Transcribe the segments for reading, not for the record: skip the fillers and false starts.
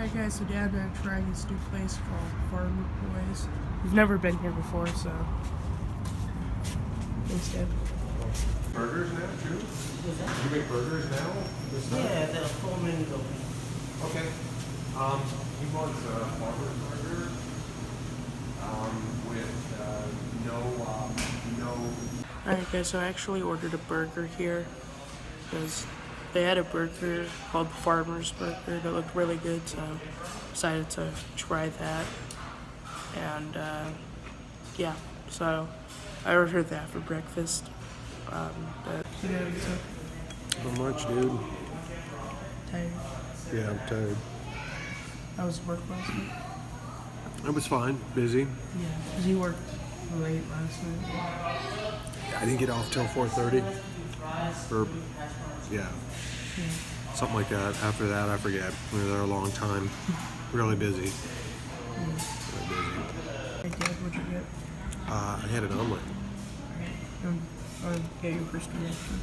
Alright guys, so Dad and I are trying this new place called Farmer Boys. We've never been here before, so... Thanks, Dad. Burgers now, too? You make burgers now? Yeah, the full menu's open. Okay. He wants a farmer's burger with no... Alright guys, so I actually ordered a burger here because they had a burger called the Farmer's Burger that looked really good, so I decided to try that. And yeah, so I ordered that for breakfast. How much, dude? Tired. Yeah, I'm tired. How was work last night? It was fine. Busy. Yeah, because you worked late last night. I didn't get off till 4:30. Or, yeah. Something like that. After that, I forget. We were there a long time. Really busy. Really busy. Hey Dad, what'd you get? I had an omelet. I'll get your first reaction.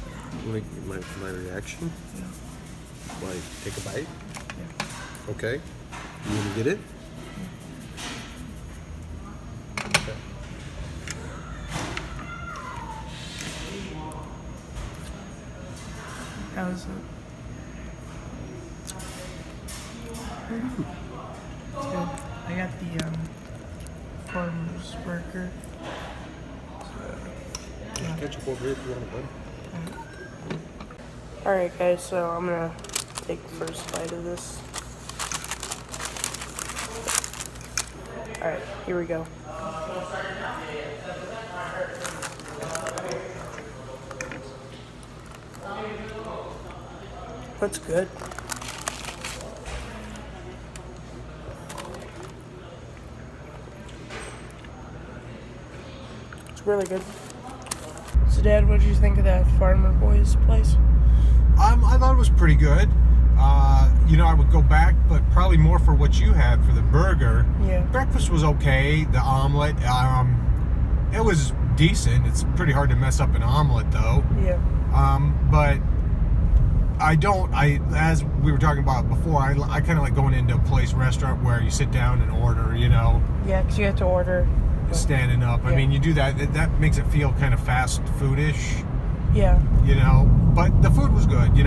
My reaction? Yeah. Like, take a bite? Yeah. Okay. You want to get it? Okay. How is it? It's good. I got the Farmer's Burger. There's ketchup over here if you want it, bud. Alright guys, so I'm gonna take the first bite of this. Alright, here we go. That's good. It's really good. So Dad, what did you think of that Farmer Boys place? I thought it was pretty good. I would go back, but probably more for what you had for the burger. Yeah. Breakfast was okay. The omelet, it was decent. It's pretty hard to mess up an omelet, though. Yeah. But as we were talking about before, I kind of like going into a restaurant where you sit down and order, Yeah, because you have to order. standing up. Yeah. I mean, you do that. That makes it feel kind of fast foodish. Yeah. But the food was good.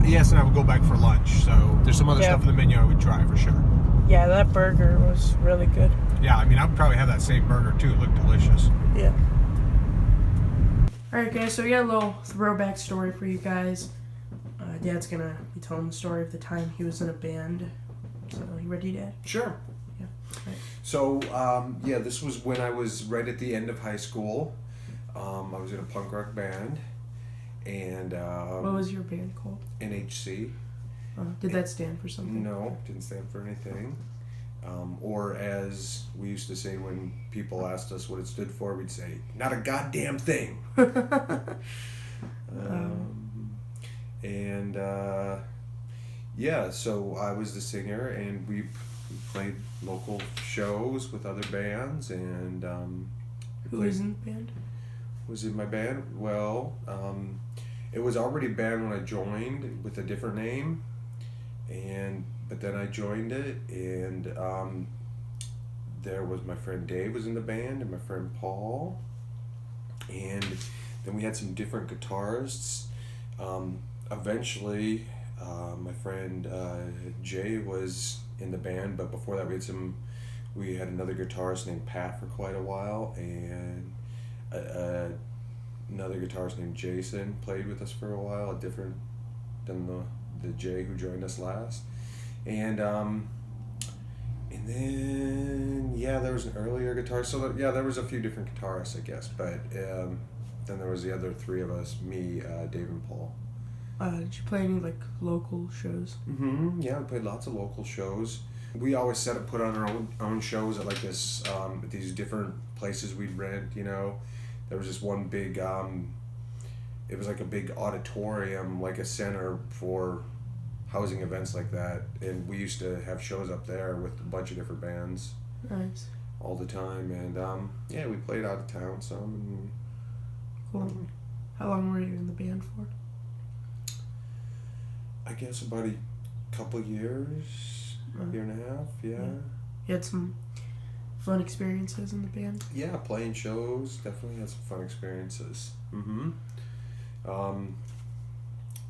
Yes, and I would go back for lunch. So there's some other stuff in the menu I would try for sure. Yeah, that burger was really good. Yeah, I mean, I would probably have that same burger too. It looked delicious. Yeah. Alright guys, so we got a little throwback story for you guys. Dad's gonna be telling the story of the time he was in a band. So, you ready, Dad? Sure. Yeah. Right. So, this was when I was right at the end of high school. I was in a punk rock band. And What was your band called? NHC. Did that stand for something? No, didn't stand for anything. Or as we used to say when people asked us what it stood for, we'd say, not a goddamn thing. So I was the singer, and we played local shows with other bands, and Who was in the band? Was in my band? Well, it was already a band when I joined with a different name, but then I joined it, and there was my friend Dave was in the band, and my friend Paul, and then we had some different guitarists. Eventually, my friend Jay was in the band, but before that we had another guitarist named Pat for quite a while, and another guitarist named Jason played with us for a while, different than the Jay who joined us last. And then there was an earlier guitarist. So there was a few different guitarists, I guess. But then there was the other three of us, me, Dave, and Paul. Did you play any local shows? Mm-hmm. Yeah, we played lots of local shows. We always put on our own shows at these different places we'd rent. There was this one big. It was like a big auditorium, like a center for housing events like that, and we used to have shows up there with a bunch of different bands. Nice. All the time, and we played out of town some. And, cool. How long were you in the band for? I guess about a couple years, year stuff. Yeah. You had some fun experiences in the band? Yeah, playing shows. Definitely had some fun experiences.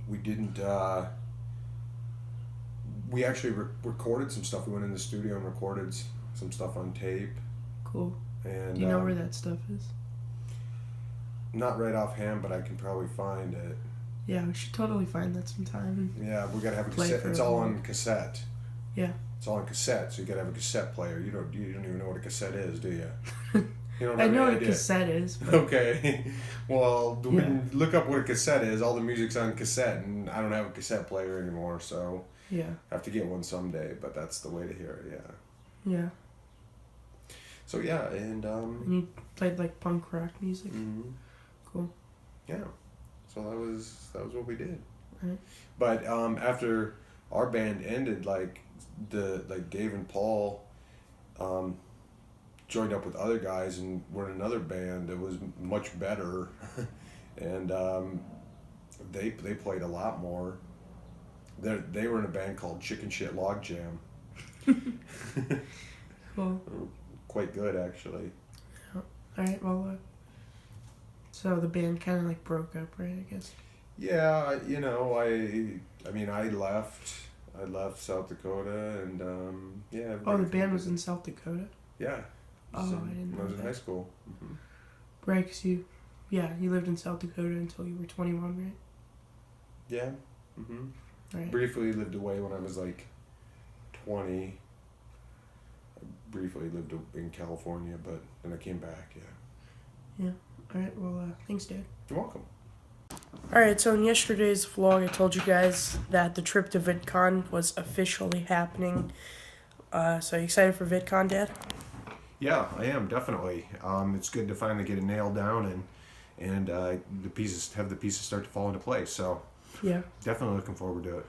We didn't. We actually recorded some stuff. We went in the studio and recorded some stuff on tape. Cool. And Do you know where that stuff is? Not right offhand, but I can probably find it. Yeah, we should totally find that sometime. Yeah, we gotta have a Play cassette. for It's all everyone. on cassette. Yeah. It's all on cassette, so you gotta have a cassette player. You don't even know what a cassette is, do you? You don't I have know any what a idea. cassette is, but Okay. Well, we Yeah. can look up what a cassette is. All the music's on cassette, and I don't have a cassette player anymore, so yeah. I have to get one someday. But that's the way to hear it. Yeah. Yeah. So yeah, and And you played like punk rock music. mhm. Cool. Yeah. So that was what we did. Right. But after our band ended, like Dave and Paul joined up with other guys and were in another band that was much better, and they played a lot more. They were in a band called Chicken Shit Log Jam. Cool. Quite good, actually. All right. Well, so the band kind of like broke up, right? I guess. Yeah, you know, I mean, I left South Dakota, and yeah. Oh, the band was in South Dakota. Yeah. Oh, I didn't When I was know in that. high school. Mm-hmm. Right, 'cause you lived in South Dakota until you were 21, right? Yeah. Mm-hmm. Right. Briefly lived away when I was like 20. I briefly lived in California, but then I came back. Yeah. All right. Well, thanks, Dad. You're welcome. Alright, so in yesterday's vlog I told you guys that the trip to VidCon was officially happening. So you excited for VidCon, Dad? Yeah, I am definitely. It's good to finally get it nailed down and the pieces start to fall into place. So Yeah. definitely looking forward to it.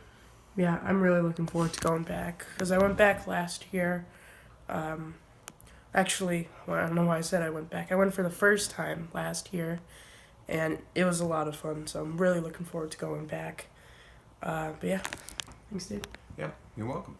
Yeah, I'm really looking forward to going back. Because I went back last year. Actually, well, I don't know why I said I went back. I went for the first time last year. And it was a lot of fun, so I'm really looking forward to going back. But yeah, thanks, dude. Yeah, you're welcome.